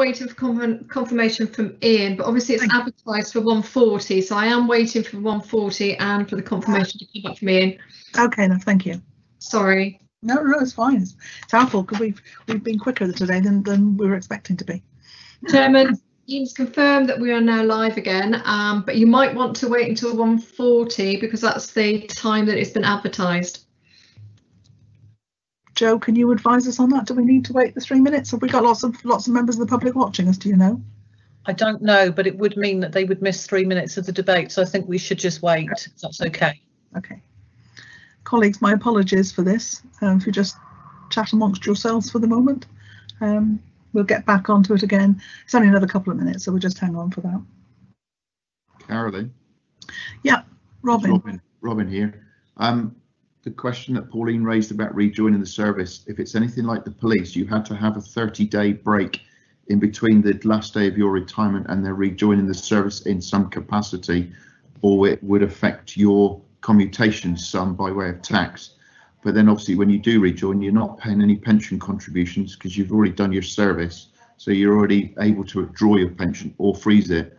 waiting for confirmation from Ian, but obviously it's advertised for 140, so I am waiting for 140 and for the confirmation to come back from Ian. Okay, no, thank you. Sorry. No, it's fine. It's our fault because we've been quicker today than we were expecting to be. Chairman, Ian's confirmed that we are now live again, but you might want to wait until 140 because that's the time that it's been advertised. Joe, can you advise us on that? Do we need to wait the 3 minutes? Have we got lots of members of the public watching us? Do you know? I don't know, but it would mean that they would miss 3 minutes of the debate. So I think we should just wait. If that's okay. Okay. Colleagues, my apologies for this. If you just chat amongst yourselves for the moment, we'll get back onto it again. It's only another couple of minutes, so we'll just hang on for that. Caroline? Yeah, Robin. Robin here. The question that Pauline raised about rejoining the service, if it's anything like the police, you had to have a 30-day break in between the last day of your retirement and then rejoining the service in some capacity, or it would affect your commutation sum by way of tax. But then obviously when you do rejoin, you're not paying any pension contributions because you've already done your service, so you're already able to withdraw your pension or freeze it.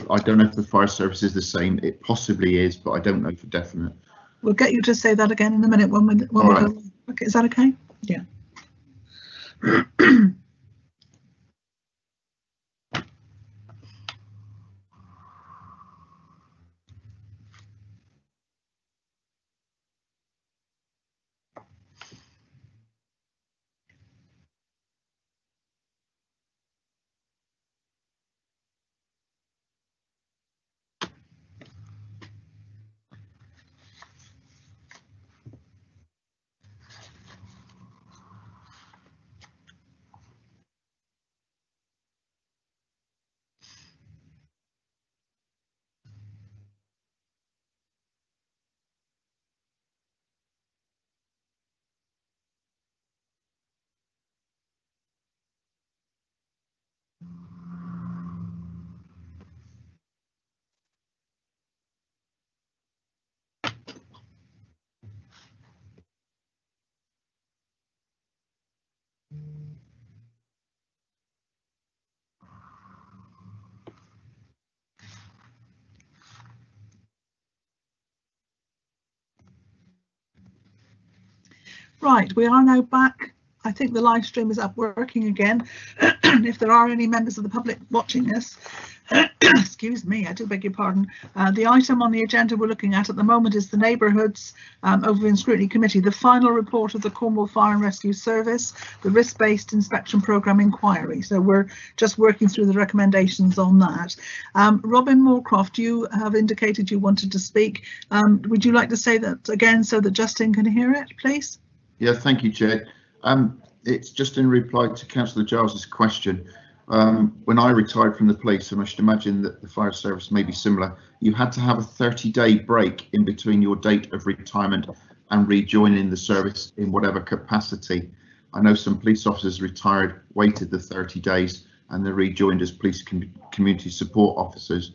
I don't know if the fire service is the same. It possibly is, but I don't know for definite. We'll get you to say that again in a minute when we go. Okay, is that okay? Yeah. Right, we are now back. I think the live stream is up working again. If there are any members of the public watching us, excuse me, I do beg your pardon. The item on the agenda we're looking at the moment is the Neighbourhoods over in Scrutiny Committee, the final report of the Cornwall Fire and Rescue Service, the risk-based inspection programme inquiry. So we're just working through the recommendations on that. Robin Moorcroft, you have indicated you wanted to speak. Would you like to say that again so that Justin can hear it, please? Yeah, thank you, Chair. It's just in reply to Councillor Giles's question. When I retired from the police, and I should imagine that the fire service may be similar, you had to have a 30-day break in between your date of retirement and rejoining the service in whatever capacity. I know some police officers retired, waited the 30 days, and they rejoined as police community support officers.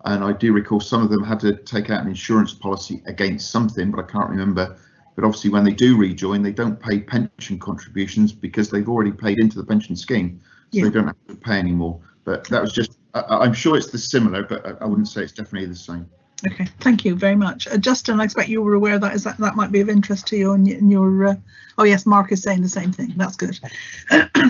And I do recall some of them had to take out an insurance policy against something, but I can't remember. But obviously when they do rejoin, they don't pay pension contributions because they've already paid into the pension scheme, so they don't have to pay anymore. But that was just, I'm sure it's the similar, but I wouldn't say it's definitely the same. Okay, thank you very much. Justin, I expect you were aware of that. That might be of interest to you and your, oh yes, Mark is saying the same thing. That's good.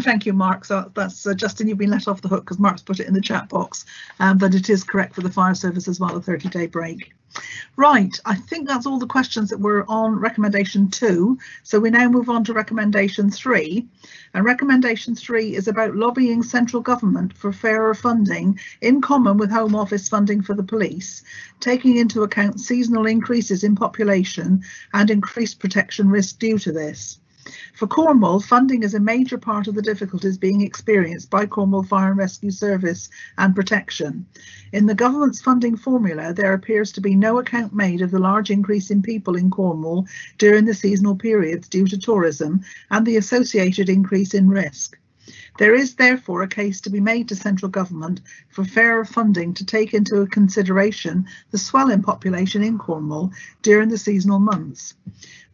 Thank you, Mark. So that's Justin, you've been let off the hook because Mark's put it in the chat box, but it is correct for the fire service as well, a 30-day break. Right, I think that's all the questions that were on recommendation 2. So we now move on to recommendation 3. And recommendation 3 is about lobbying central government for fairer funding in common with Home Office funding for the police, taking into account seasonal increases in population and increased protection risk due to this. For Cornwall, funding is a major part of the difficulties being experienced by Cornwall Fire and Rescue Service and Protection. In the government's funding formula, there appears to be no account made of the large increase in people in Cornwall during the seasonal periods due to tourism and the associated increase in risk. There is therefore a case to be made to central government for fairer funding to take into consideration the swell in population in Cornwall during the seasonal months.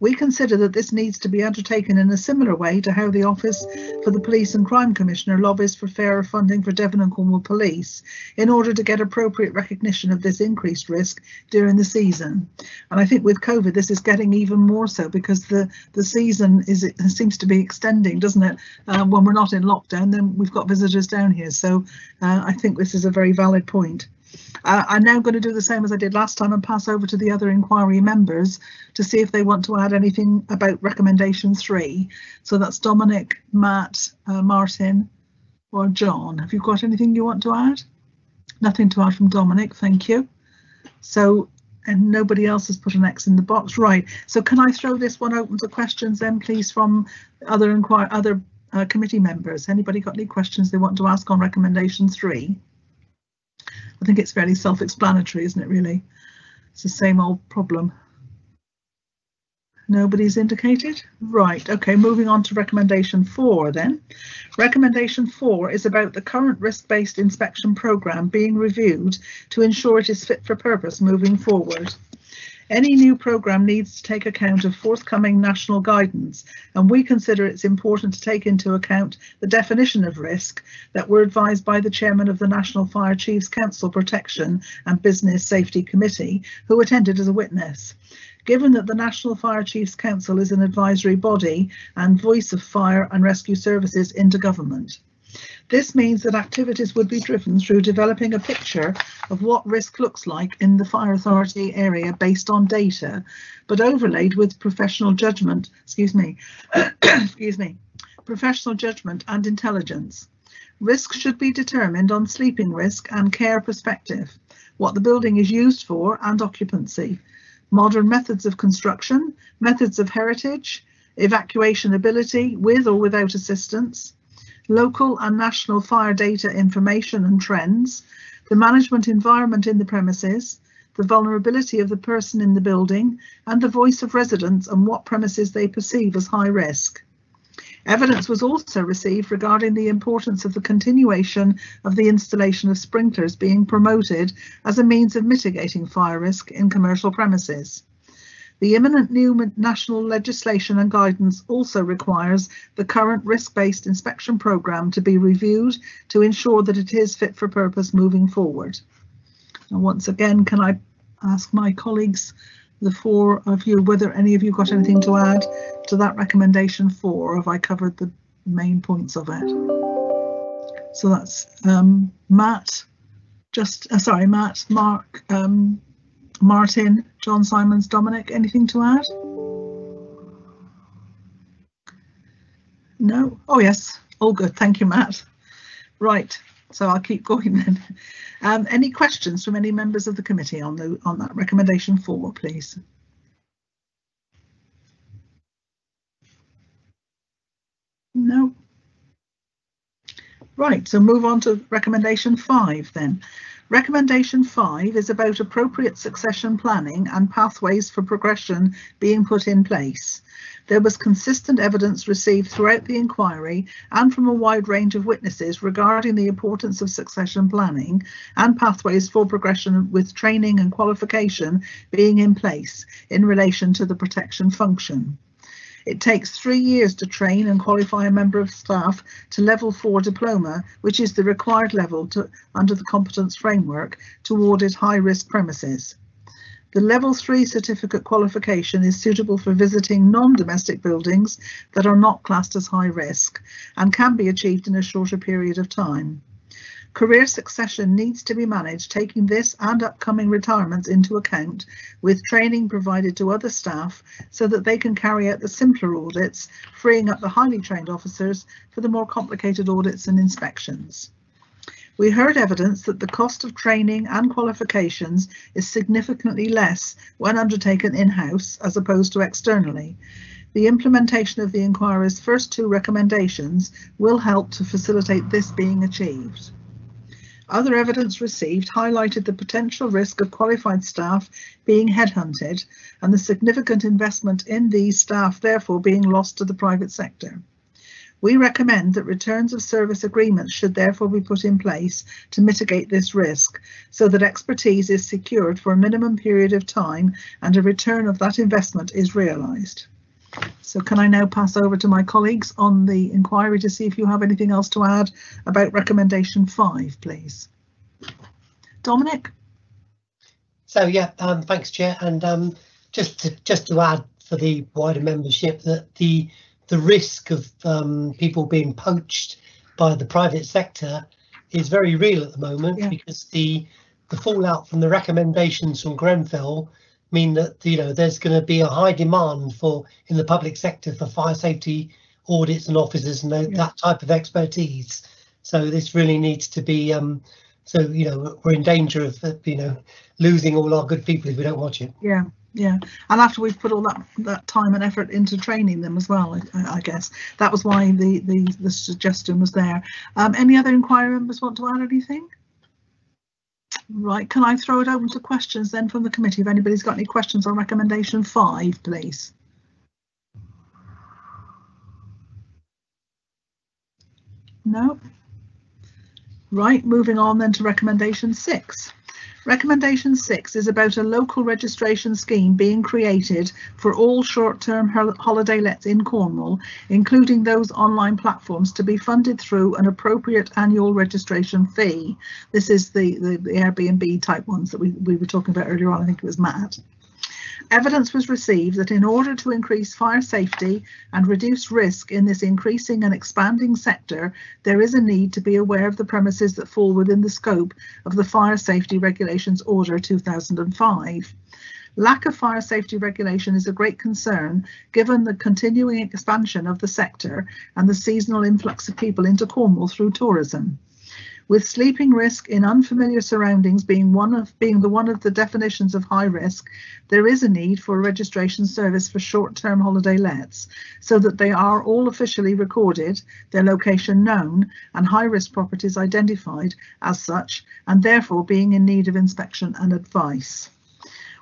We consider that this needs to be undertaken in a similar way to how the Office for the Police and Crime Commissioner lobbies for fairer funding for Devon and Cornwall Police in order to get appropriate recognition of this increased risk during the season. And I think with COVID, this is getting even more so because the season seems to be extending, doesn't it? When we're not in lockdown, then we've got visitors down here. So I think this is a very valid point. I'm now going to do the same as I did last time and pass over to the other inquiry members to see if they want to add anything about recommendation 3. So that's Dominic, Matt, Martin or John. Have you got anything you want to add? Nothing to add from Dominic, thank you. So, and nobody else has put an X in the box, right? So can I throw this one open to questions then, please, from other committee members? Anybody got any questions they want to ask on recommendation 3? I think it's fairly self-explanatory, isn't it, really? It's the same old problem. Nobody's indicated? Right, okay, moving on to recommendation 4 then. Recommendation 4 is about the current risk-based inspection programme being reviewed to ensure it is fit for purpose moving forward. Any new programme needs to take account of forthcoming national guidance, and we consider it's important to take into account the definition of risk that were advised by the chairman of the National Fire Chiefs Council Protection and Business Safety Committee, who attended as a witness. Given that the National Fire Chiefs Council is an advisory body and voice of fire and rescue services into government. This means that activities would be driven through developing a picture of what risk looks like in the fire authority area based on data, but overlaid with professional judgment, professional judgment and intelligence. Risk should be determined on sleeping risk and care perspective, what the building is used for and occupancy, modern methods of construction, methods of heritage, evacuation ability with or without assistance, local and national fire data information and trends, the management environment in the premises, the vulnerability of the person in the building, and the voice of residents and what premises they perceive as high risk. Evidence was also received regarding the importance of the continuation of the installation of sprinklers being promoted as a means of mitigating fire risk in commercial premises. The imminent new national legislation and guidance also requires the current risk-based inspection programme to be reviewed to ensure that it is fit for purpose moving forward. And once again, can I ask my colleagues, the 4 of you, whether any of you got anything to add to that recommendation 4, or have I covered the main points of it? So that's Matt, Matt, Mark, Martin, John Simons, Dominic, anything to add? No? Oh yes, all good, thank you, Matt. Right, so I'll keep going then. Any questions from any members of the committee on that recommendation 4, please? No. Right, so move on to recommendation 5 then. Recommendation 5 is about appropriate succession planning and pathways for progression being put in place. There was consistent evidence received throughout the inquiry and from a wide range of witnesses regarding the importance of succession planning and pathways for progression, with training and qualification being in place in relation to the protection function. It takes 3 years to train and qualify a member of staff to level 4 diploma, which is the required level under the competence framework to audit high risk premises. The level 3 certificate qualification is suitable for visiting non-domestic buildings that are not classed as high risk and can be achieved in a shorter period of time. Career succession needs to be managed, taking this and upcoming retirements into account, with training provided to other staff so that they can carry out the simpler audits, freeing up the highly trained officers for the more complicated audits and inspections. We heard evidence that the cost of training and qualifications is significantly less when undertaken in-house as opposed to externally. The implementation of the inquiry's first 2 recommendations will help to facilitate this being achieved. Other evidence received highlighted the potential risk of qualified staff being headhunted and the significant investment in these staff therefore being lost to the private sector. We recommend that returns of service agreements should therefore be put in place to mitigate this risk, so that expertise is secured for a minimum period of time and a return of that investment is realised. So can I now pass over to my colleagues on the inquiry to see if you have anything else to add about recommendation 5, please? Dominic? So yeah, thanks, Chair, and just to add for the wider membership that the risk of people being poached by the private sector is very real at the moment, because the fallout from the recommendations from Grenfell mean that there's going to be a high demand in the public sector for fire safety audits and officers and that type of expertise. So this really needs to be we're in danger of losing all our good people if we don't watch it. Yeah, and after we've put all that time and effort into training them as well, I guess that was why the suggestion was there. Any other inquiry members want to add anything? Right, can I throw it open to questions then from the committee? If anybody's got any questions on recommendation 5, please. No. Right, moving on then to recommendation 6. Recommendation 6 is about a local registration scheme being created for all short-term holiday lets in Cornwall, including those online platforms, to be funded through an appropriate annual registration fee. This is the Airbnb type ones that we were talking about earlier on. I think it was Matt. Evidence was received that in order to increase fire safety and reduce risk in this increasing and expanding sector, there is a need to be aware of the premises that fall within the scope of the Fire Safety Regulations Order 2005. Lack of fire safety regulation is a great concern given the continuing expansion of the sector and the seasonal influx of people into Cornwall through tourism. With sleeping risk in unfamiliar surroundings being one of the definitions of high risk, there is a need for a registration service for short-term holiday lets, so that they are all officially recorded, their location known, and high-risk properties identified as such, and therefore being in need of inspection and advice.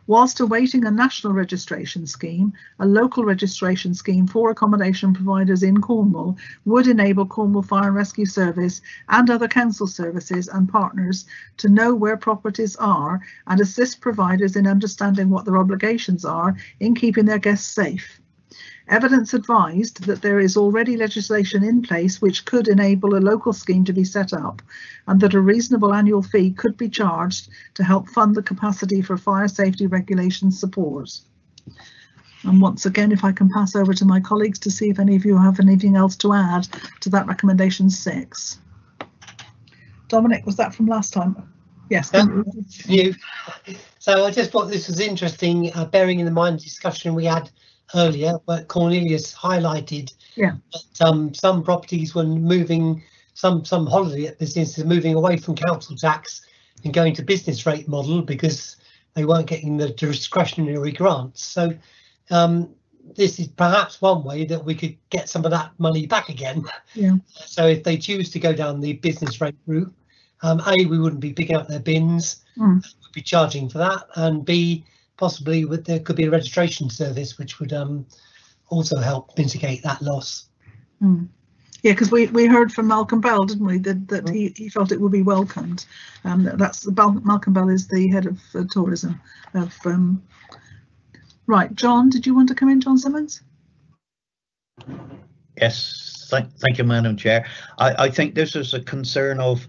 Whilst awaiting a national registration scheme, a local registration scheme for accommodation providers in Cornwall would enable Cornwall Fire and Rescue Service and other council services and partners to know where properties are and assist providers in understanding what their obligations are in keeping their guests safe. Evidence advised that there is already legislation in place which could enable a local scheme to be set up, and that a reasonable annual fee could be charged to help fund the capacity for fire safety regulation support. And once again, if I can pass over to my colleagues to see if any of you have anything else to add to that recommendation 6. Dominic, was that from last time? Yes. You. So I just thought this was interesting, bearing in mind the discussion we had earlier, but Cornelius highlighted that some properties were moving, some holiday businesses moving away from council tax and going to business rate model because they weren't getting the discretionary grants. So this is perhaps one way that we could get some of that money back again. So if they choose to go down the business rate route, A, we wouldn't be picking up their bins, we'd be charging for that, and B, possibly there could be a registration service which would also help mitigate that loss. Yeah, because we heard from Malcolm Bell, didn't we, that he felt it would be welcomed. Malcolm Bell is the head of tourism. Right, John, did you want to come in, John Simmons? Yes, thank you, Madam Chair. I think this is a concern of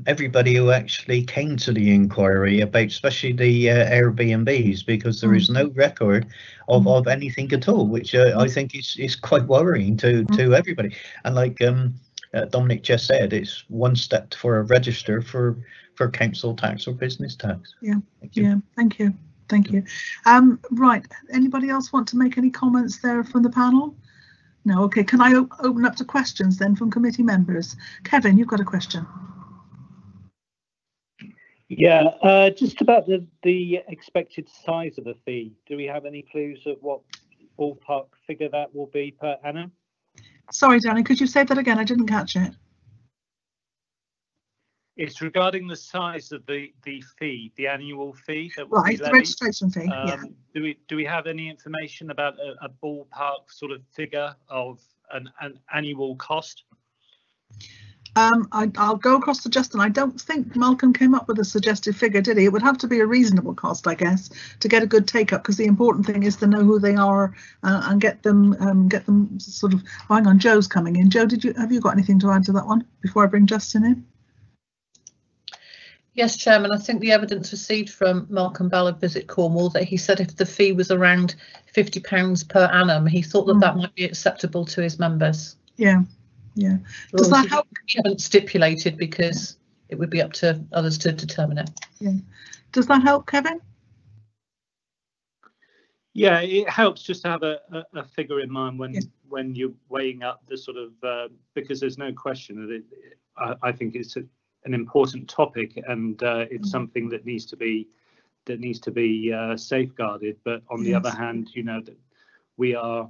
everybody who actually came to the inquiry about, especially the Airbnbs, because there is no record of anything at all, which I think is quite worrying to everybody. And like Dominic just said, it's one step for a register for council tax or business tax. Thank you. Right, anybody else want to make any comments there from the panel? No. Okay, can I open up to questions then from committee members? Kevin, you've got a question. Yeah, just about the expected size of the fee. Do we have any clues of what ballpark figure that will be per annum? Sorry, Danny, could you say that again? I didn't catch it. It's regarding the size of the fee, the annual fee that will be levied. The registration fee. Do we have any information about a ballpark sort of figure of an annual cost? I'll go across to Justin. I don't think Malcolm came up with a suggested figure, did he? It would have to be a reasonable cost, I guess, to get a good take up, because the important thing is to know who they are and get them sort of. Oh, hang on, Joe's coming in. Joe, have you got anything to add to that one before I bring Justin in? Yes, Chairman, I think the evidence received from Malcolm Ballard Visit Cornwall, that he said if the fee was around £50 per annum, he thought that that might be acceptable to his members. Yeah. Does that help? We haven't stipulated because it would be up to others to determine it. Yeah. Does that help, Kevin? Yeah, it helps just to have a figure in mind when you're weighing up the sort of because there's no question that I think it's an important topic, and it's something that needs to be safeguarded. But on the other hand, you know, that we are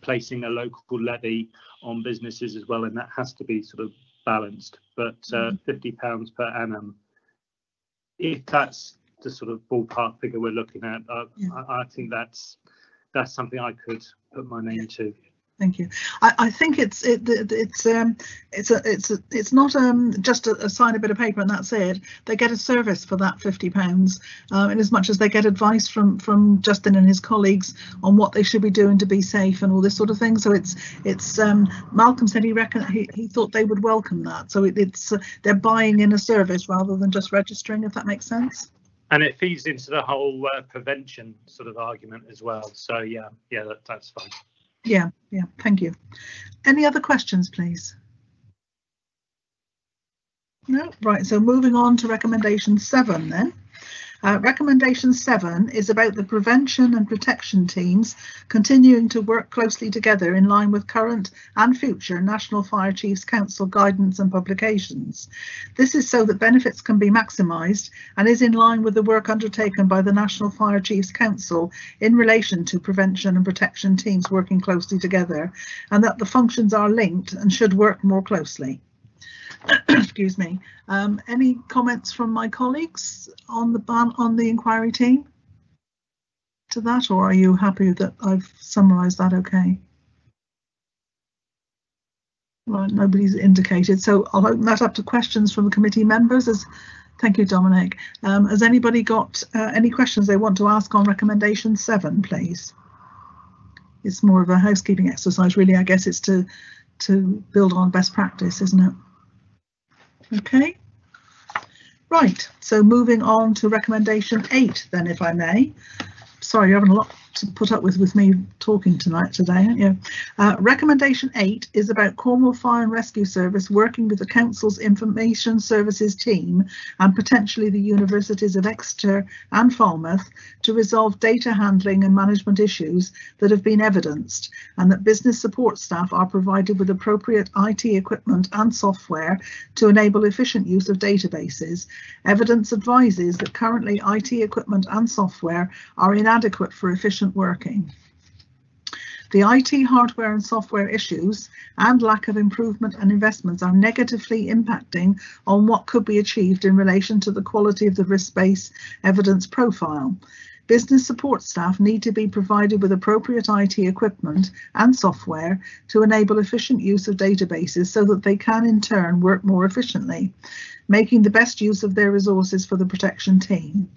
placing a local levy on businesses as well, and that has to be sort of balanced. But £50 per annum, if that's the sort of ballpark figure we're looking at, I think that's something I could put my name to. Thank you. I think it's not just a sign a bit of paper and that's it. They get a service for that £50, in as much as they get advice from Justin and his colleagues on what they should be doing to be safe and all this sort of thing. So it's Malcolm said he thought they would welcome that. So they're buying in a service rather than just registering, if that makes sense. And it feeds into the whole prevention sort of argument as well. So yeah, that's fine. Yeah, thank you. Any other questions, please? No, right, so moving on to recommendation 7 then. Recommendation 7 is about the prevention and protection teams continuing to work closely together in line with current and future National Fire Chiefs Council guidance and publications. This is so that benefits can be maximised and is in line with the work undertaken by the National Fire Chiefs Council in relation to prevention and protection teams working closely together, and that the functions are linked and should work more closely. Excuse me. Any comments from my colleagues on the inquiry team to that, or are you happy that I've summarised that okay? Right, nobody's indicated, so I'll open that up to questions from the committee members. Thank you, Dominic. Has anybody got any questions they want to ask on recommendation 7, please? It's more of a housekeeping exercise, really. I guess it's to build on best practice, isn't it? Okay, right, so moving on to recommendation 8 then, if I may. Sorry, you're having a lot to put up with me talking today, aren't you? Recommendation 8 is about Cornwall Fire and Rescue Service working with the Council's Information Services team and potentially the universities of Exeter and Falmouth to resolve data handling and management issues that have been evidenced, and that business support staff are provided with appropriate IT equipment and software to enable efficient use of databases. Evidence advises that currently IT equipment and software are inadequate for efficient working. The IT hardware and software issues and lack of improvement and investments are negatively impacting on what could be achieved in relation to the quality of the risk-based evidence profile. Business support staff need to be provided with appropriate IT equipment and software to enable efficient use of databases so that they can in turn work more efficiently, making the best use of their resources for the protection team.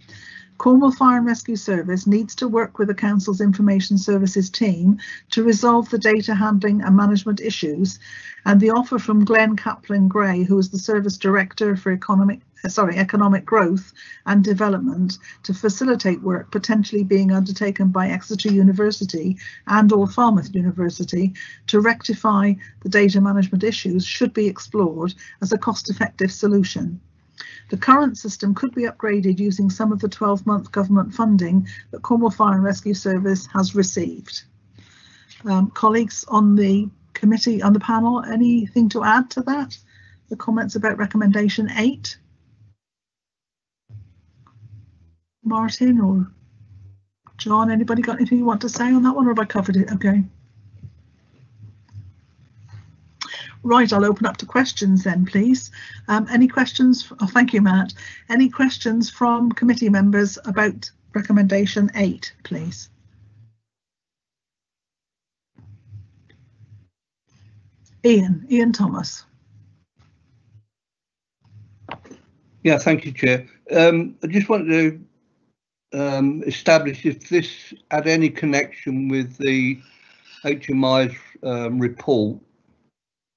Cornwall Fire and Rescue Service needs to work with the Council's Information Services team to resolve the data handling and management issues, and the offer from Glenn Kaplan-Gray, who is the Service Director for Economic Growth and Development, to facilitate work potentially being undertaken by Exeter University and/or Falmouth University to rectify the data management issues should be explored as a cost-effective solution. The current system could be upgraded using some of the 12-month government funding that Cornwall Fire and Rescue Service has received. Colleagues on the committee, on the panel, anything to add to that? The comments about recommendation 8? Martin or John, anybody got anything you want to say on that one, or have I covered it? Okay. Right, I'll open up to questions then, please. Any questions? Oh, thank you, Matt. Any questions from committee members about recommendation 8, please? Ian Thomas. Yeah, thank you, Chair. I just wanted to establish if this had any connection with the HMI's report,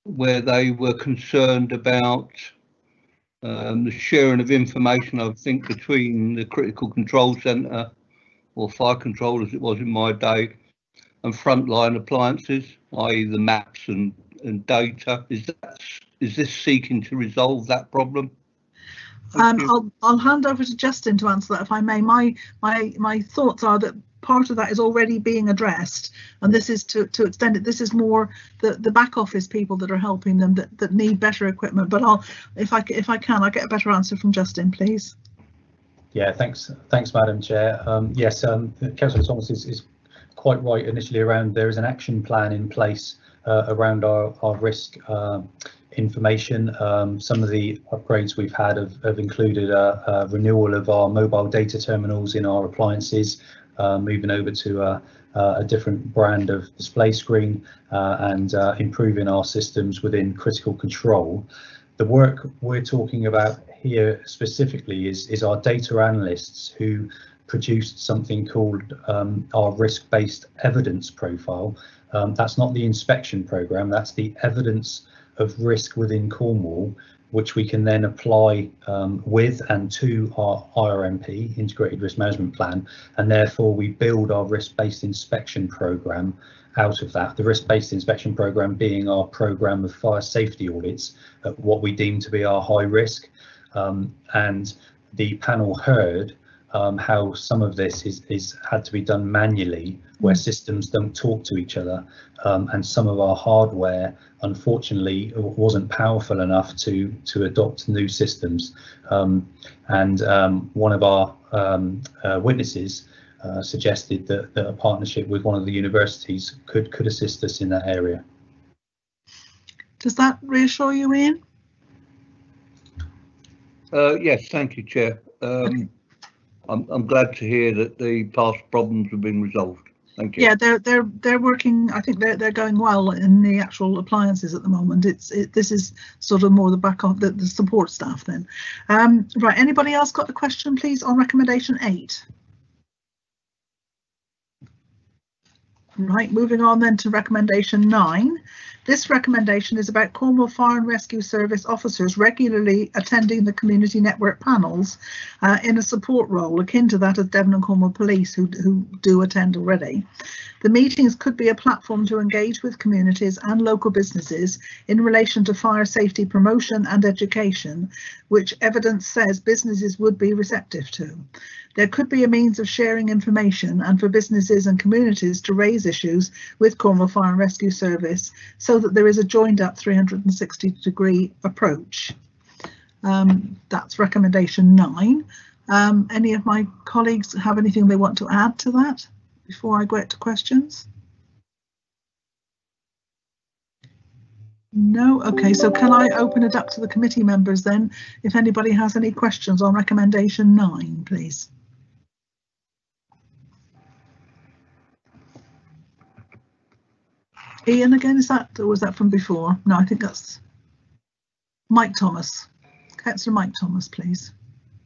where they were concerned about the sharing of information, I think, between the Critical Control Centre, or Fire Control as it was in my day, and frontline appliances, i.e. the maps and data. Is this seeking to resolve that problem? I'll hand over to Justin to answer that, if I may. My thoughts are that part of that is already being addressed, and this is to extend it. This is more the back office people that are helping them that need better equipment. But if I can, I'll get a better answer from Justin, please. Yeah, thanks, Madam Chair. Yes, Councillor Thomas is quite right initially around there is an action plan in place around our risk information. Some of the upgrades we've had have included a renewal of our mobile data terminals in our appliances, moving over to a different brand of display screen, and improving our systems within critical control. The work we're talking about here specifically is our data analysts who produced something called our risk-based evidence profile. That's not the inspection programme, that's the evidence of risk within Cornwall, which we can then apply with and to our IRMP, Integrated Risk Management Plan, and therefore we build our risk-based inspection programme out of that. The risk-based inspection programme being our programme of fire safety audits at what we deem to be our high risk, and the panel heard how some of this is had to be done manually, where systems don't talk to each other, and some of our hardware unfortunately wasn't powerful enough to adopt new systems, and one of our witnesses suggested that a partnership with one of the universities could assist us in that area. Does that reassure you, Ian? Yes, thank you, Chair. I'm glad to hear that the past problems have been resolved. Thank you. Yeah, they're working. I think they're going well in the actual appliances at the moment. This is sort of more the back of the support staff then. Right, anybody else got a question, please, on recommendation 8? Right, moving on then to recommendation 9. This recommendation is about Cornwall Fire and Rescue Service officers regularly attending the community network panels in a support role akin to that of Devon and Cornwall Police, who do attend already. The meetings could be a platform to engage with communities and local businesses in relation to fire safety promotion and education, which evidence says businesses would be receptive to. There could be a means of sharing information and for businesses and communities to raise issues with Cornwall Fire and Rescue Service so that there is a joined up 360-degree approach. That's recommendation 9. Any of my colleagues have anything they want to add to that before I go out to questions? No? Okay, so can I open it up to the committee members then, if anybody has any questions on recommendation 9, please? Ian again, is that, or was that from before? No, I think that's Mike Thomas. Councillor Mike Thomas, please.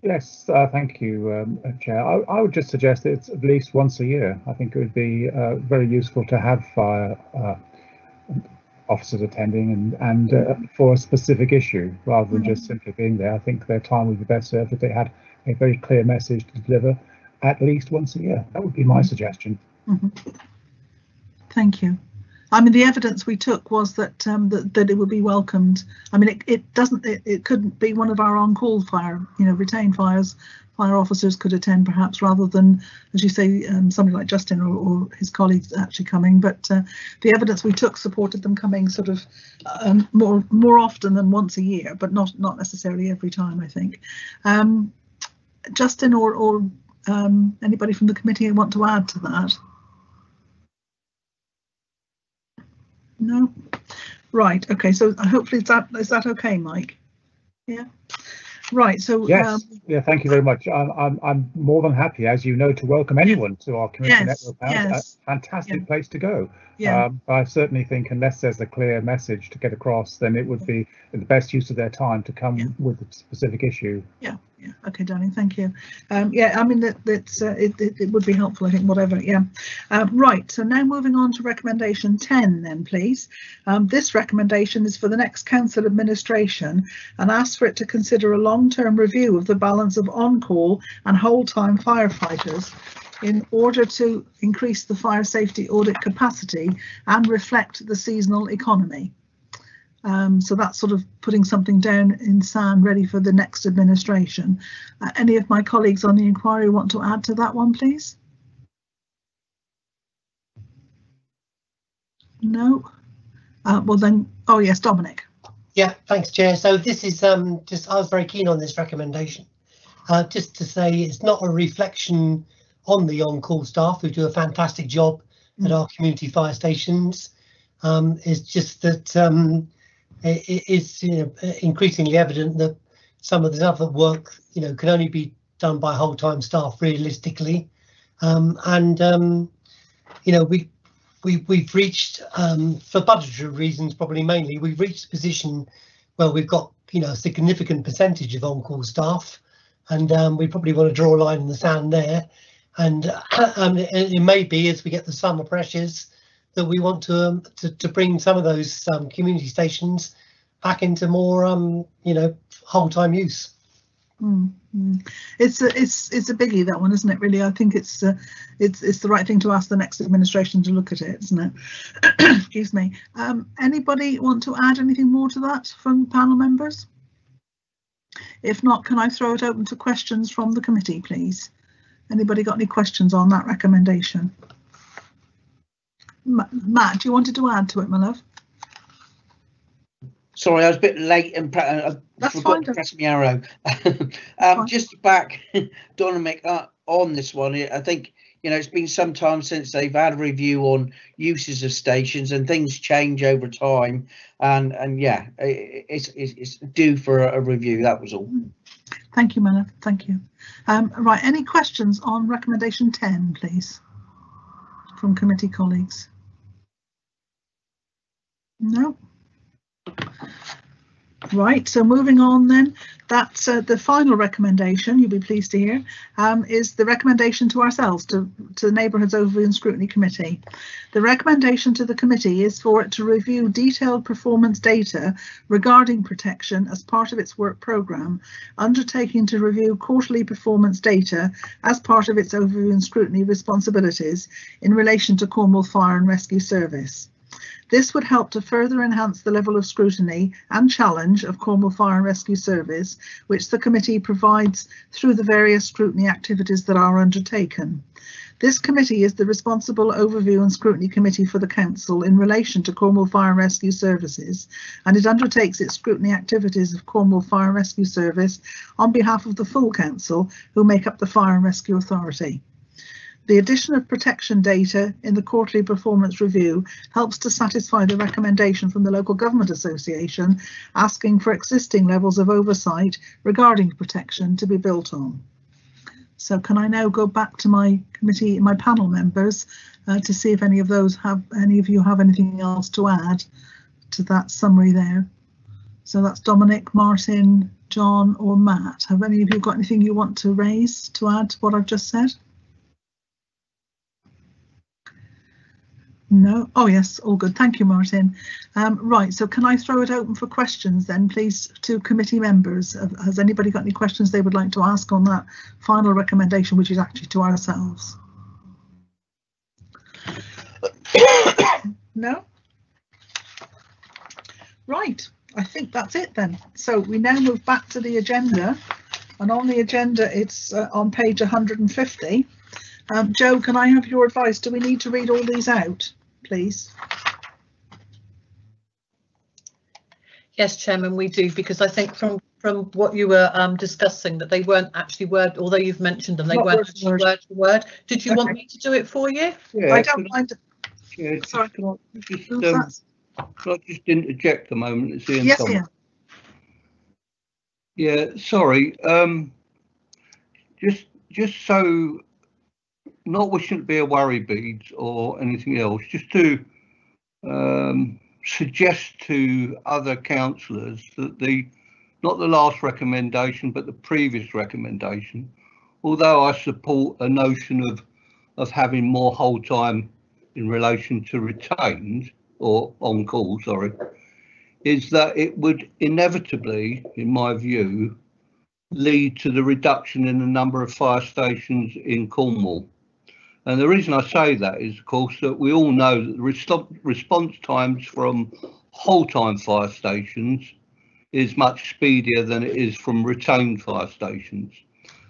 Yes, thank you, Chair. I would just suggest it's at least once a year. I think it would be very useful to have fire officers attending and for a specific issue rather than just simply being there. I think their time would be best served if they had a very clear message to deliver at least once a year. That would be my suggestion. Thank you. I mean, the evidence we took was that that it would be welcomed. I mean, it couldn't be one of our on-call fire, retained fire officers could attend perhaps, rather than, as you say, somebody like Justin or his colleagues actually coming. But the evidence we took supported them coming sort of more often than once a year, but not necessarily every time, I think. Justin or anybody from the committee want to add to that? No? Right, okay, so hopefully is that okay, Mike? Yeah. Right, so yes, yeah, thank you very much. I'm more than happy, as you know, to welcome anyone to our community network house. Yes, A fantastic place to go. yeah. I certainly think unless there's a clear message to get across, then it would be the best use of their time to come with a specific issue. Yeah. Okay, darling, thank you. Yeah, I mean it would be helpful, I think, whatever. Yeah. Right, so now moving on to recommendation 10 then, please. This recommendation is for the next council administration and asks for it to consider a long-term review of the balance of on-call and whole-time firefighters in order to increase the fire safety audit capacity and reflect the seasonal economy. So that's sort of putting something down in sand ready for the next administration. Any of my colleagues on the inquiry want to add to that one, please? No? Well then, oh yes, Dominic. Yeah, thanks, Chair. So this is I was very keen on this recommendation. Just to say it's not a reflection on the on-call staff who do a fantastic job at our community fire stations. It's just that it is increasingly evident that some of the other work can only be done by whole-time staff realistically, we've reached for budgetary reasons, probably mainly, we've reached a position where we've got a significant percentage of on-call staff, and we probably want to draw a line in the sand there, and it may be as we get the summer pressures that we want to bring some of those community stations back into more whole-time use. It's a biggie, that one, isn't it? Really, I think it's the right thing to ask the next administration to look at it, isn't it? Excuse me. Anybody want to add anything more to that from panel members? If not, can I throw it open to questions from the committee, please? Anybody got any questions on that recommendation? Matt, do you wanted to add to it, my love? Sorry, I was a bit late and I forgot to press my arrow. Just to back Dominic on this one, I think it's been some time since they've had a review on uses of stations, and things change over time, and yeah, it's due for a review. That was all. Thank you, Manna. Thank you. Right, any questions on recommendation 10, please, from committee colleagues? No. Right, so moving on then, that's the final recommendation, you'll be pleased to hear, is the recommendation to ourselves, to the Neighbourhoods Overview and Scrutiny Committee. The recommendation to the committee is for it to review detailed performance data regarding protection as part of its work programme, undertaking to review quarterly performance data as part of its overview and scrutiny responsibilities in relation to Cornwall Fire and Rescue Service. This would help to further enhance the level of scrutiny and challenge of Cornwall Fire and Rescue Service, which the committee provides through the various scrutiny activities that are undertaken. This committee is the responsible overview and scrutiny committee for the council in relation to Cornwall Fire and Rescue Services, and it undertakes its scrutiny activities of Cornwall Fire and Rescue Service on behalf of the full council, who make up the Fire and Rescue Authority. The addition of protection data in the quarterly performance review helps to satisfy the recommendation from the Local Government Association asking for existing levels of oversight regarding protection to be built on. So can I now go back to my committee, my panel members, to see if any of you have anything else to add to that summary there? So that's Dominic, Martin, John or Matt. Have any of you got anything you want to raise to add to what I've just said? No. Oh yes, all good. Thank you, Martin. Right, so can I throw it open for questions then, please, to committee members? Has anybody got any questions they would like to ask on that final recommendation, which is actually to ourselves? No? Right, I think that's it then. So we now move back to the agenda, and on the agenda it's on page 150. Joe, can I have your advice? Do we need to read all these out, please? Yes, Chairman, we do, because I think from what you were discussing that they weren't actually although you've mentioned them, they weren't actually word for word. Did you want me to do it for you? Yeah, I don't mind. Yeah, Sorry. can I just interject a moment and see? Yes, yeah. Yeah, sorry. Just so, not wishing to be a worry beads or anything else, just to suggest to other councillors that not the last recommendation, but the previous recommendation, although I support a notion of having more whole time in relation to retained or on call, sorry, is that it would inevitably, in my view, lead to the reduction in the number of fire stations in Cornwall. And the reason I say that is, of course, that we all know that the response times from whole time fire stations is much speedier than it is from retained fire stations.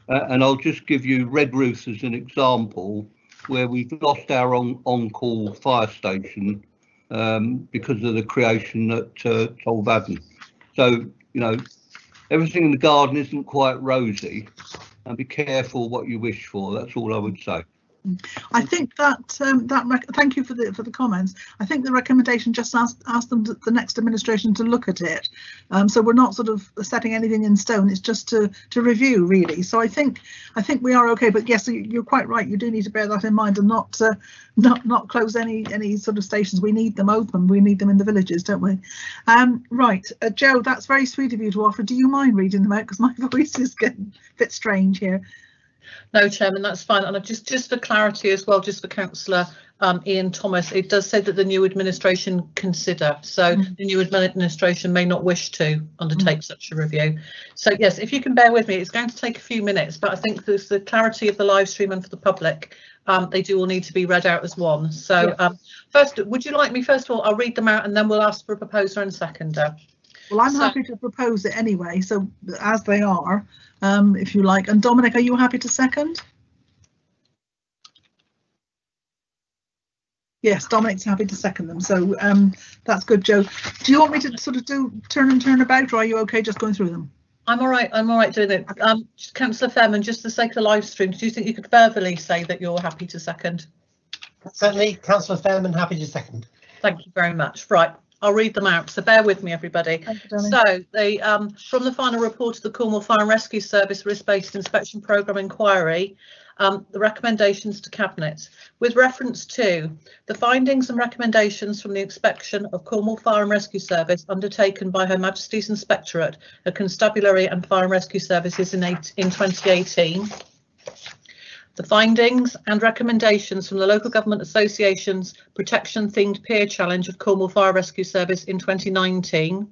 And I'll just give you Redruth as an example, where we've lost our on-call fire station because of the creation at Tolvaden. So, you know, everything in the garden isn't quite rosy, and be careful what you wish for. That's all I would say. I think that thank you for the comments. I think the recommendation just asked them the next administration to look at it. So we're not sort of setting anything in stone. It's just to review, really. So I think we are okay. But yes, you're quite right. You do need to bear that in mind and not close any sort of stations. We need them open. We need them in the villages, don't we? Right, Joe, that's very sweet of you to offer. Do you mind reading them out, because my voice is getting a bit strange here? No, Chairman, that's fine. And just for clarity as well, just for Councillor Ian Thomas, it does say that the new administration consider. So the new administration may not wish to undertake such a review. So yes, if you can bear with me, it's going to take a few minutes, but I think there's the clarity of the live stream and for the public. They do all need to be read out as one. So first, would you like me, first of all, I'll read them out and then we'll ask for a proposer and seconder. Well, I'm happy to propose it anyway, so as they are, if you like. And Dominic, are you happy to second? Yes, Dominic's happy to second them, so that's good, Joe. Do you want me to sort of do turn and turn about, or are you okay just going through them? I'm all right doing it. Councillor Fairman, just for the sake of the live stream, do you think you could verbally say that you're happy to second? Certainly, Councillor Fairman, happy to second. Thank you very much. Right. I'll read them out, so bear with me, everybody. So they from the final report of the Cornwall Fire and Rescue Service Risk-Based Inspection Programme Inquiry, the recommendations to Cabinet. With reference to the findings and recommendations from the inspection of Cornwall Fire and Rescue Service undertaken by Her Majesty's Inspectorate of Constabulary and Fire and Rescue Services in 2018. The findings and recommendations from the Local Government Association's Protection Themed Peer Challenge of Cornwall Fire Rescue Service in 2019,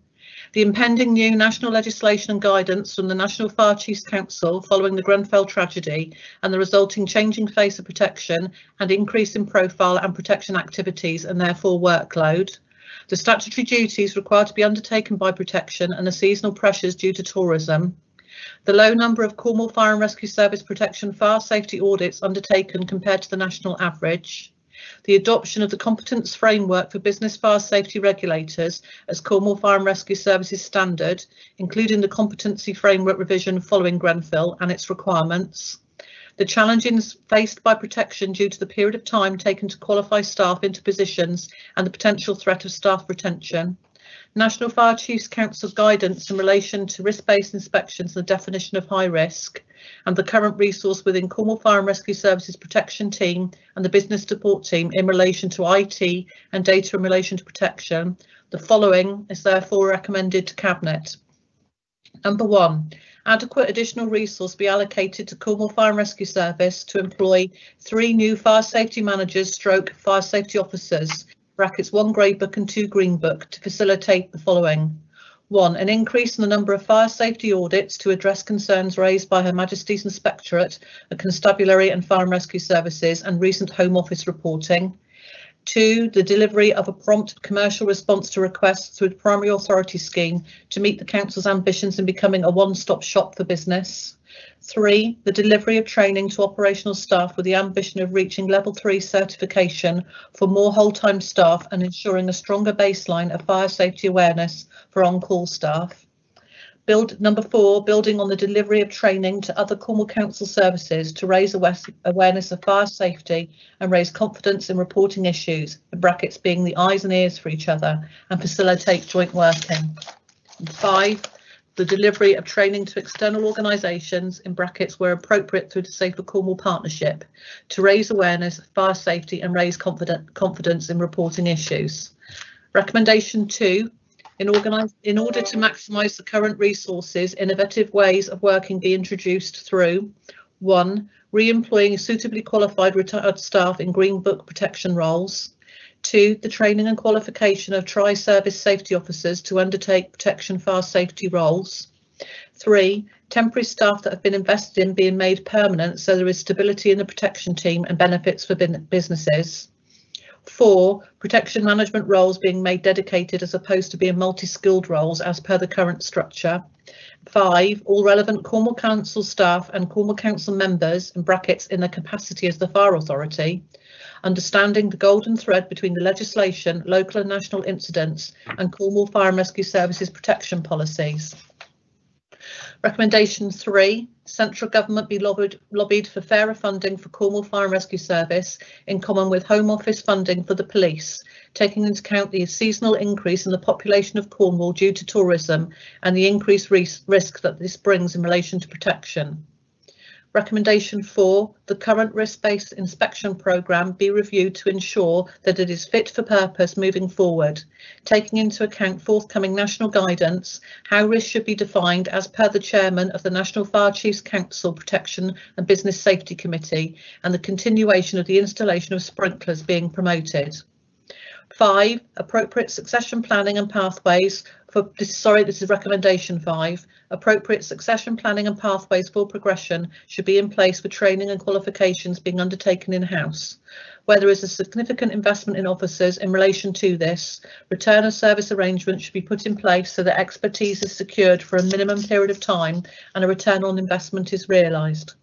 the impending new national legislation and guidance from the National Fire Chiefs Council following the Grenfell tragedy and the resulting changing face of protection and increase in profile and protection activities and therefore workload, the statutory duties required to be undertaken by protection and the seasonal pressures due to tourism, the low number of Cornwall Fire and Rescue Service protection fire safety audits undertaken compared to the national average, the adoption of the competence framework for business fire safety regulators as Cornwall Fire and Rescue Services standard, including the competency framework revision following Grenfell and its requirements, the challenges faced by protection due to the period of time taken to qualify staff into positions and the potential threat of staff retention, National Fire Chiefs Council guidance in relation to risk-based inspections and the definition of high risk, and the current resource within Cornwall Fire and Rescue Services protection team and the business support team in relation to IT and data in relation to protection. The following is therefore recommended to Cabinet. Number 1, adequate additional resource be allocated to Cornwall Fire and Rescue Service to employ 3 new fire safety managers stroke fire safety officers, brackets 1 grey book and 2 green book, to facilitate the following. 1, an increase in the number of fire safety audits to address concerns raised by Her Majesty's Inspectorate of Constabulary and Fire and Rescue Services and recent Home Office reporting. 2, the delivery of a prompt commercial response to requests through the Primary Authority Scheme to meet the Council's ambitions in becoming a one-stop shop for business. 3, the delivery of training to operational staff with the ambition of reaching level 3 certification for more whole-time staff and ensuring a stronger baseline of fire safety awareness for on-call staff. Number 4, building on the delivery of training to other Cornwall Council services to raise awareness of fire safety and raise confidence in reporting issues, in brackets being the eyes and ears for each other, and facilitate joint working. And 5, the delivery of training to external organisations, in brackets where appropriate through the Safer Cornwall Partnership, to raise awareness of fire safety and raise confidence in reporting issues. Recommendation 2, in order to maximise the current resources, innovative ways of working be introduced through 1. Re-employing suitably qualified retired staff in Green Book protection roles. 2. The training and qualification of tri-service safety officers to undertake protection fire safety roles. 3. Temporary staff that have been invested in being made permanent so there is stability in the protection team and benefits for businesses. 4. Protection management roles being made dedicated as opposed to being multi-skilled roles as per the current structure. 5. All relevant Cornwall Council staff and Cornwall Council members, in brackets in their capacity as the fire authority, understanding the golden thread between the legislation, local and national incidents and Cornwall Fire and Rescue Services protection policies. Recommendation 3, central government be lobbied for fairer funding for Cornwall Fire and Rescue Service in common with Home Office funding for the police, taking into account the seasonal increase in the population of Cornwall due to tourism and the increased risk that this brings in relation to protection. Recommendation 4, the current risk-based inspection programme be reviewed to ensure that it is fit for purpose moving forward, taking into account forthcoming national guidance, how risk should be defined as per the chairman of the National Fire Chiefs Council Protection and Business Safety Committee, and the continuation of the installation of sprinklers being promoted. 5, appropriate succession planning and pathways for this is recommendation 5. Appropriate succession planning and pathways for progression should be in place for training and qualifications being undertaken in-house. Where there is a significant investment in officers in relation to this, return of service arrangements should be put in place so that expertise is secured for a minimum period of time and a return on investment is realised.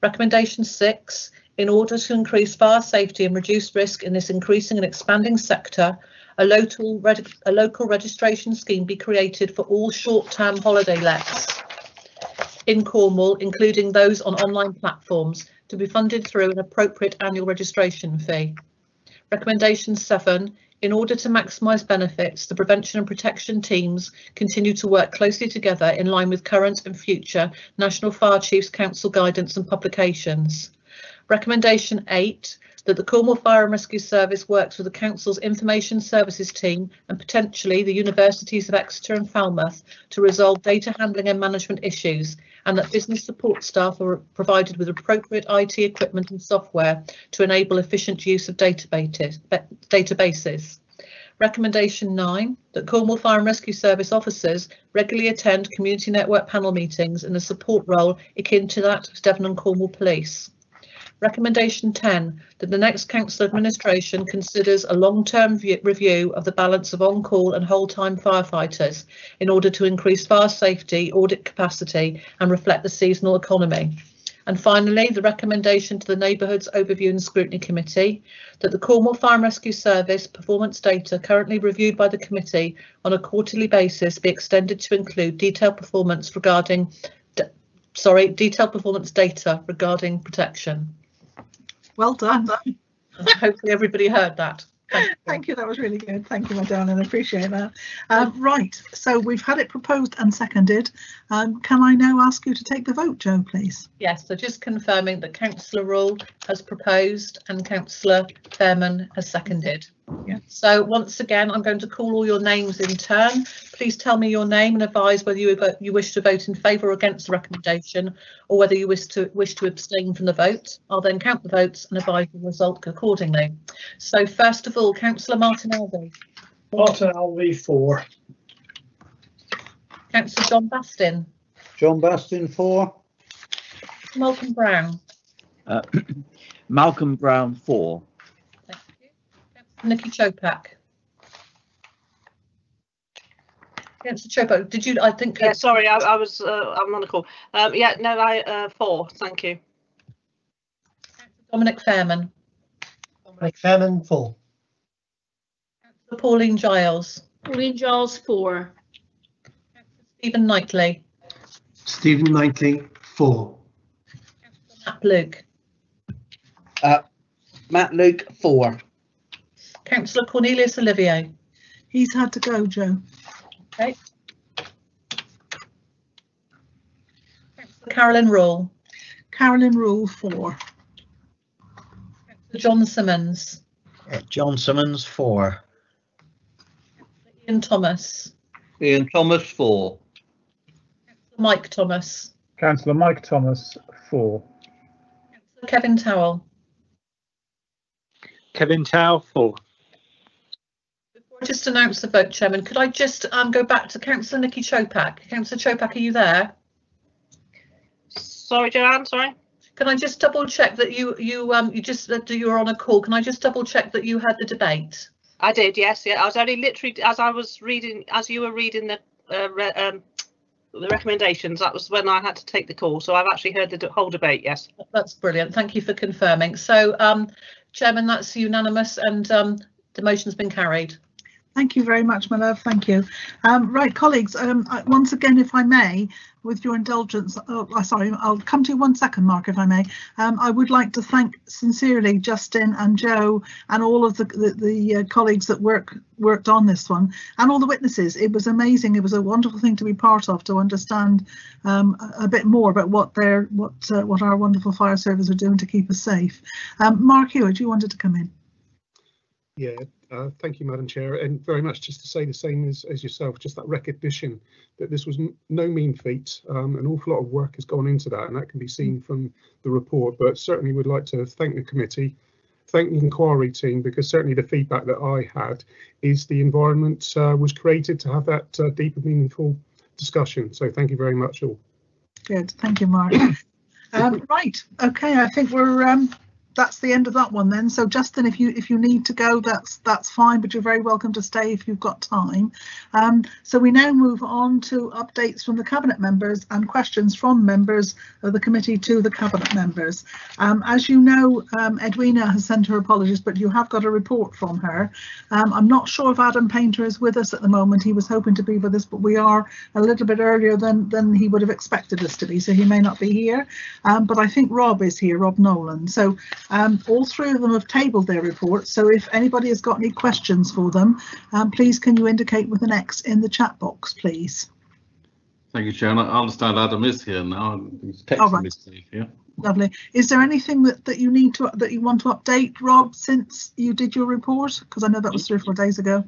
Recommendation 6. In order to increase fire safety and reduce risk in this increasing and expanding sector, a local registration scheme be created for all short-term holiday lets in Cornwall, including those on online platforms, to be funded through an appropriate annual registration fee. Recommendation 7. In order to maximise benefits, the prevention and protection teams continue to work closely together in line with current and future National Fire Chiefs Council guidance and publications. Recommendation 8, that the Cornwall Fire and Rescue Service works with the Council's Information Services team and potentially the Universities of Exeter and Falmouth to resolve data handling and management issues, and that business support staff are provided with appropriate IT equipment and software to enable efficient use of databases. Recommendation 9, that Cornwall Fire and Rescue Service officers regularly attend community network panel meetings in a support role akin to that of Devon and Cornwall Police. Recommendation 10, that the next council administration considers a long-term review of the balance of on-call and whole-time firefighters in order to increase fire safety, audit capacity and reflect the seasonal economy. And finally, the recommendation to the Neighbourhoods Overview and Scrutiny Committee, that the Cornwall Fire and Rescue Service performance data currently reviewed by the committee on a quarterly basis be extended to include detailed performance data regarding protection. Well done. Hopefully everybody heard that. Thank you. That was really good. Thank you, my darling. I appreciate that. Right, so we've had it proposed and seconded. Can I now ask you to take the vote, Jo, please? Yes, so just confirming that Councillor Rule has proposed and Councillor Fairman has seconded. Yeah. So once again, I'm going to call all your names in turn. Please tell me your name and advise whether you wish to vote in favour or against the recommendation, or whether you wish to abstain from the vote. I'll then count the votes and advise the result accordingly. So first of all, Councillor Martin-Alvey. Martin-Alvey 4. Councillor John Bastin. John Bastin 4. Malcolm Brown. Malcolm Brown 4. Thank you. Nikki Chopak. Councillor Chopak, did you? I think. Yeah, sorry, I was. I'm on a call. Yeah, no, I 4. Thank you. Dominic Fairman. Dominic Fairman 4. Councillor Pauline Giles. Pauline Giles 4. Stephen Knightley. Stephen Knightley 4. Matt Luke. Matt Luke 4. Councillor Cornelius Olivier. He's had to go, Jo. Okay. Carolyn Rule. Carolyn Rule 4. John Simmons. John Simmons 4. Ian Thomas. Ian Thomas 4. Mike Thomas. Councillor Mike Thomas 4. Kevin Towell. Kevin Towell 4. Before I just announce the vote, Chairman, could I just go back to Councillor Nikki Chopak? Councillor Chopak, are you there? Sorry, Joanne, sorry. Can I just double check that you just said you were on a call? Can I just double check that you had the debate? I did, yes. Yeah, I was only literally as you were reading the recommendations. That was when I had to take the call. So I've actually heard the whole debate. Yes. That's brilliant. Thank you for confirming. So, Chairman, that's unanimous, and the motion's been carried. Thank you very much, my love. Thank you. Right, colleagues, once again, if I may, with your indulgence, sorry, I'll come to you 1 second, Mark, if I may. I would like to thank sincerely Justin and Joe and all of the colleagues that worked on this one, and all the witnesses. It was amazing. It was a wonderful thing to be part of, to understand a bit more about what our wonderful fire service are doing to keep us safe. Mark Hewitt, you wanted to come in. Yeah, thank you, Madam Chair, and very much just to say the same as yourself, just that recognition that this was no mean feat. An awful lot of work has gone into that, and that can be seen from the report, but certainly would like to thank the committee, thank the inquiry team, because certainly the feedback that I had is the environment was created to have that deep and meaningful discussion. So thank you very much all. Good, thank you, Mark. Right, okay, I think we're that's the end of that one then. So Justin, if you need to go, that's fine, but you're very welcome to stay if you've got time. So we now move on to updates from the cabinet members and questions from members of the committee to the cabinet members. As you know, Edwina has sent her apologies, but you have got a report from her. I'm not sure if Adam Painter is with us at the moment. He was hoping to be with us, but we are a little bit earlier than he would have expected us to be, so he may not be here. But I think Rob is here, Rob Nolan. So all three of them have tabled their reports, so if anybody has got any questions for them, please can you indicate with an X in the chat box, please. Thank you, Chair. I understand Adam is here now. He's texting me to here. Lovely. Is there anything that you want to update, Rob, since you did your report? Because I know that was 3 or 4 days ago.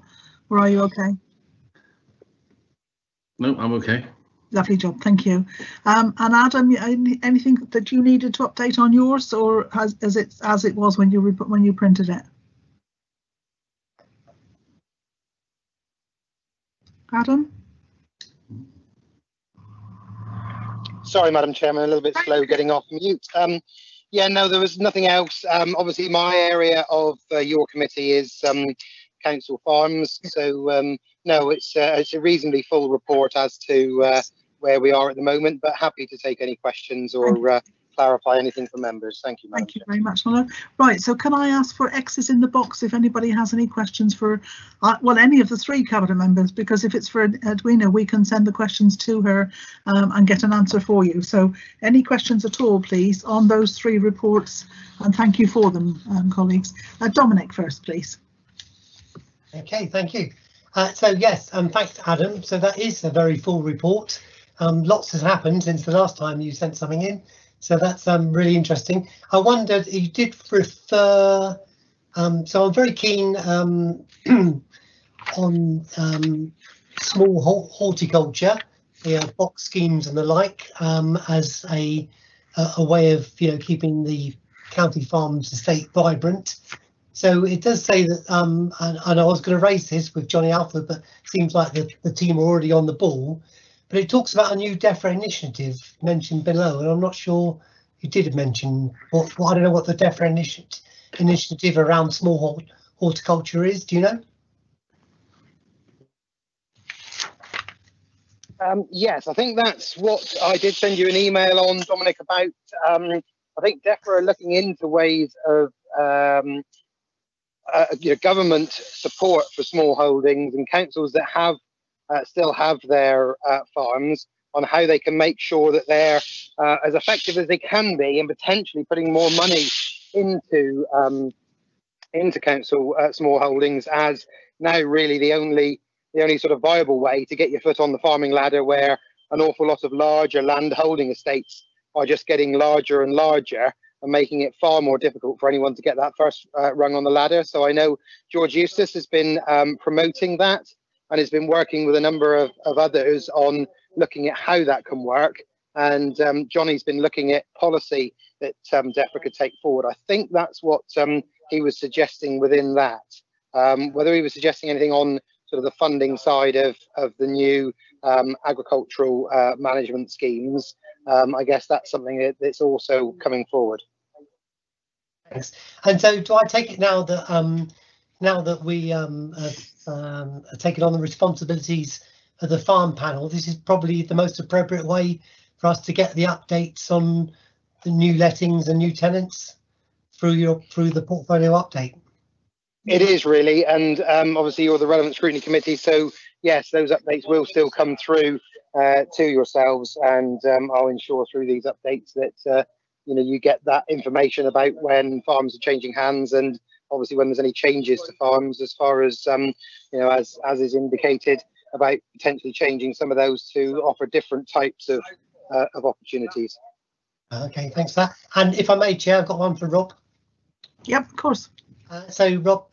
Or are you okay? No, I'm okay. Lovely job, thank you. And Adam, anything that you needed to update on yours, or as it was when you printed it? Adam? Sorry, Madam Chairman, a little bit slow getting off mute. Yeah, no, there was nothing else. Obviously, my area of your committee is council farms, so no, it's a reasonably full report as to where we are at the moment, but happy to take any questions or clarify anything for members. Thank you, Madam Thank you very much, Lana. Right, so can I ask for X's in the box if anybody has any questions for, well, any of the 3 cabinet members, because if it's for Edwina, we can send the questions to her and get an answer for you. So any questions at all, please, on those 3 reports, and thank you for them, colleagues. Dominic first, please. Okay, thank you. So yes, thanks, Adam. So that is a very full report. Lots has happened since the last time you sent something in, so that's really interesting. I wondered, you did refer, so I'm very keen on small horticulture, box schemes and the like, as a way of keeping the county farms estate vibrant. So it does say that, and I was going to raise this with Johnny Alford, but it seems like the team are already on the ball. But it talks about a new DEFRA initiative mentioned below, and I'm not sure you did mention I don't know what the DEFRA initiative around small horticulture is. Do you know? Yes, I think that's what I did send you an email on, Dominic, about. I think DEFRA are looking into ways of government support for small holdings and councils that have still have their farms, on how they can make sure that they're as effective as they can be, and potentially putting more money into council small holdings, as now really the only sort of viable way to get your foot on the farming ladder, where an awful lot of larger land holding estates are just getting larger and larger and making it far more difficult for anyone to get that first rung on the ladder. So I know George Eustace has been promoting that and has been working with a number of others on looking at how that can work. And Johnny's been looking at policy that DEFRA could take forward. I think that's what he was suggesting within that. Whether he was suggesting anything on sort of the funding side of the new agricultural management schemes, I guess that's something that's also coming forward. Thanks. And so, do I take it now that we have taken on the responsibilities of the farm panel, this is probably the most appropriate way for us to get the updates on the new lettings and new tenants through the portfolio update? It is really, and obviously you're the relevant scrutiny committee, so yes, those updates will still come through to yourselves, and I'll ensure through these updates that you get that information about when farms are changing hands, and obviously when there's any changes to farms, as far as as is indicated, about potentially changing some of those to offer different types of opportunities. Okay, thanks for that. And if I may, Chair, I've got one for Rob. Yep, of course. So Rob,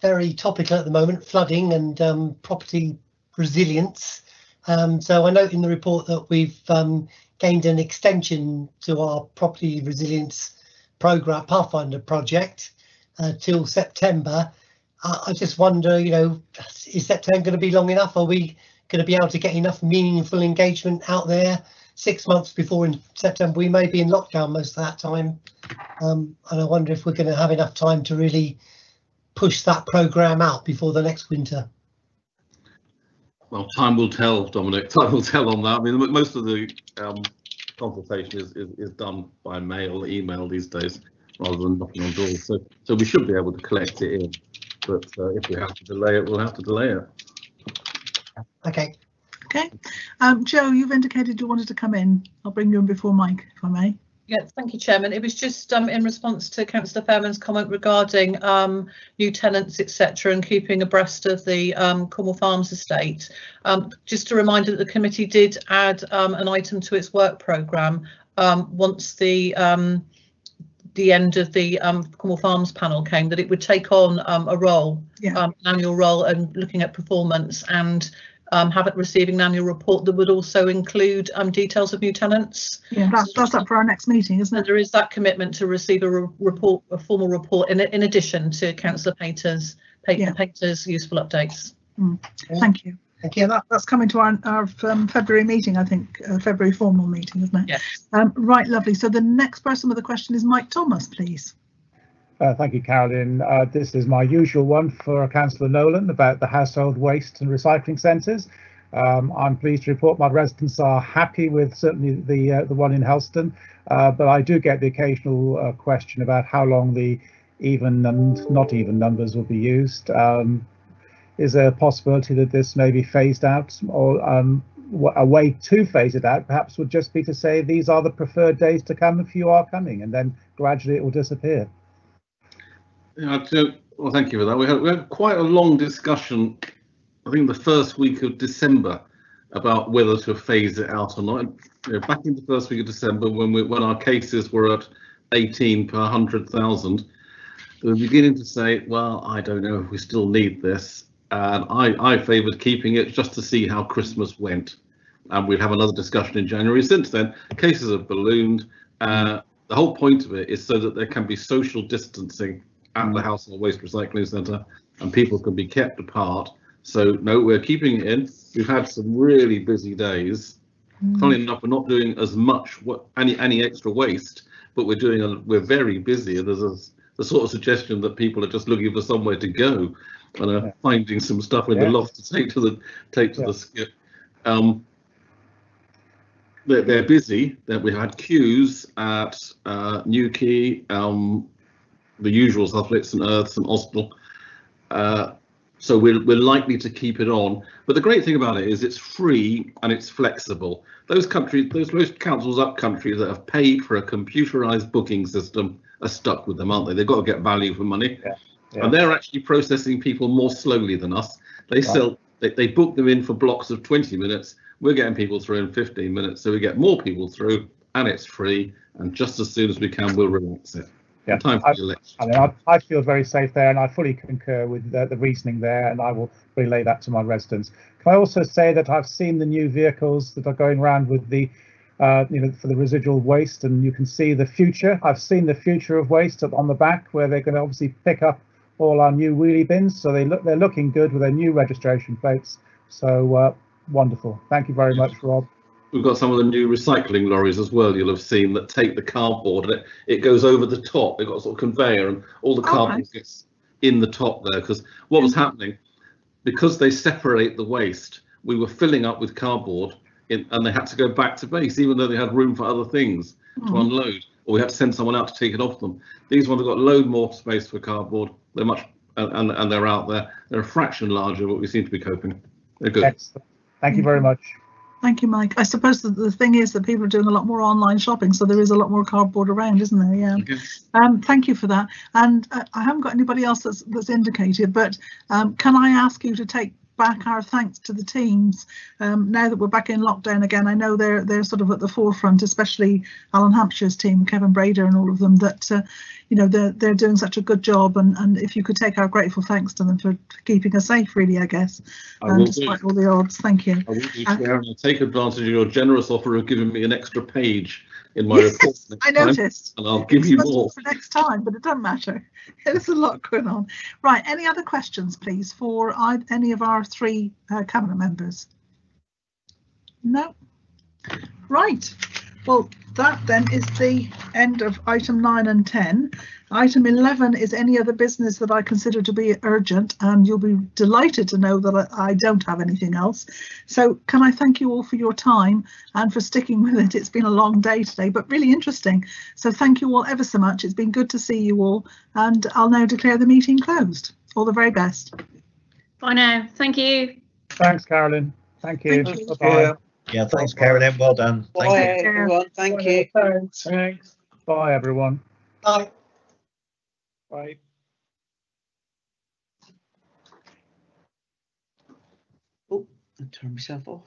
very topical at the moment, flooding and property resilience. So I note in the report that we've gained an extension to our property resilience programme, Pathfinder project, till September. I just wonder, is September going to be long enough? Are we going to be able to get enough meaningful engagement out there 6 months before in September? We may be in lockdown most of that time. And I wonder if we're going to have enough time to really push that programme out before the next winter. Well, time will tell, Dominic. Time will tell on that. I mean, most of the consultation is done by mail, email these days, rather than knocking on doors. So we should be able to collect it in. But if we have to delay it, we'll have to delay it. Okay. Okay. Joe, you've indicated you wanted to come in. I'll bring you in before Mike, if I may. Yeah, thank you, Chairman. It was just in response to Councillor Fairman's comment regarding new tenants, etc., and keeping abreast of the Cornwall Farms estate. Just a reminder that the committee did add an item to its work programme once the end of the Cornwall Farms panel came, that it would take on a role, an annual role, and looking at performance and have it receiving an annual report that would also include details of new tenants. Yeah, that's up for our next meeting, isn't it? There is that commitment to receive a formal report in addition to Councillor Pater's useful updates. Thank you. Thank you. That's coming to our February meeting, I think, February formal meeting, isn't it? Yes. Right, lovely. So the next person with a question is Mike Thomas, please. Thank you, Caroline. This is my usual one for Councillor Nolan about the household waste and recycling centres. I'm pleased to report my residents are happy with certainly the one in Helston, but I do get the occasional question about how long the even and not even numbers will be used. Is there a possibility that this may be phased out, or a way to phase it out perhaps would just be to say these are the preferred days to come if you are coming, and then gradually it will disappear? Yeah, well, thank you for that. We had quite a long discussion, I think the first week of December, about whether to phase it out or not. Back in the first week of December, when our cases were at 18 per 100,000, we were beginning to say, well, I don't know if we still need this. And I favoured keeping it just to see how Christmas went. And we'd have another discussion in January. Since then, cases have ballooned. The whole point of it is so that there can be social distancing at the household waste recycling centre and people can be kept apart. So no, we're keeping it in. We've had some really busy days. Funnily enough, we're not doing as much any extra waste, but we're very busy. There's the sort of suggestion that people are just looking for somewhere to go and are finding some stuff in the loft to take to the skip. They're busy. We had queues at Newquay, the usual stuff, Litz and Earths and Austell. So we're likely to keep it on. But the great thing about it is it's free and it's flexible. Those councils up country that have paid for a computerised booking system are stuck with them, aren't they? They've got to get value for money. And they're actually processing people more slowly than us. They book them in for blocks of 20 minutes. we're getting people through in 15 minutes, so we get more people through, and it's free. And just as soon as we can, we'll relax it. Yeah, time for the election. I mean, I feel very safe there, and I fully concur with the reasoning there, and I will relay that to my residents. Can I also say that I've seen the new vehicles that are going around with the, for the residual waste, and you can see the future. I've seen the future of waste on the back, where they're going to obviously pick up all our new wheelie bins. So they're looking good with their new registration plates. So wonderful. Thank you very much, Rob. We've got some of the new recycling lorries as well, you'll have seen, that take the cardboard and it goes over the top. They've got a sort of conveyor and all the cardboard gets in the top there. Because what was happening, because they separate the waste, we were filling up with cardboard and they had to go back to base, even though they had room for other things to unload, or we had to send someone out to take it off them. These ones have got a load more space for cardboard. They're much, and they're out there. They're a fraction larger, but we seem to be coping. They're good. Excellent. Thank you very much. Thank you, Mike. I suppose the thing is that people are doing a lot more online shopping, so there is a lot more cardboard around, isn't there? Yeah. Okay. Thank you for that. And I haven't got anybody else that's indicated, but can I ask you to take back our thanks to the teams now that we're back in lockdown again? I know they're sort of at the forefront, especially Alan Hampshire's team, Kevin Brader and all of them, that they're doing such a good job, and if you could take our grateful thanks to them for keeping us safe, really, I guess, despite all the odds. Thank you. I will do, Chair, and I'll take advantage of your generous offer of giving me an extra page in my report next I noticed. Time, and I'll give you more for next time, but it doesn't matter. There's a lot going on. Right, any other questions, please, for any of our three cabinet members? No. Right. Well, that then is the end of item 9 and 10. Item 11 is any other business that I consider to be urgent, and you'll be delighted to know that I don't have anything else. So can I thank you all for your time and for sticking with it? It's been a long day today, but really interesting. So thank you all ever so much. It's been good to see you all, and I'll now declare the meeting closed. All the very best. Bye now. Thank you. Thanks, Carolyn. Thank you. Thank you. Bye. Yeah, thanks, Carolyn. Well done. Bye, Thank you. everyone. Thank you. Thanks. Bye, everyone. Bye. Bye. Oh, I turned myself off.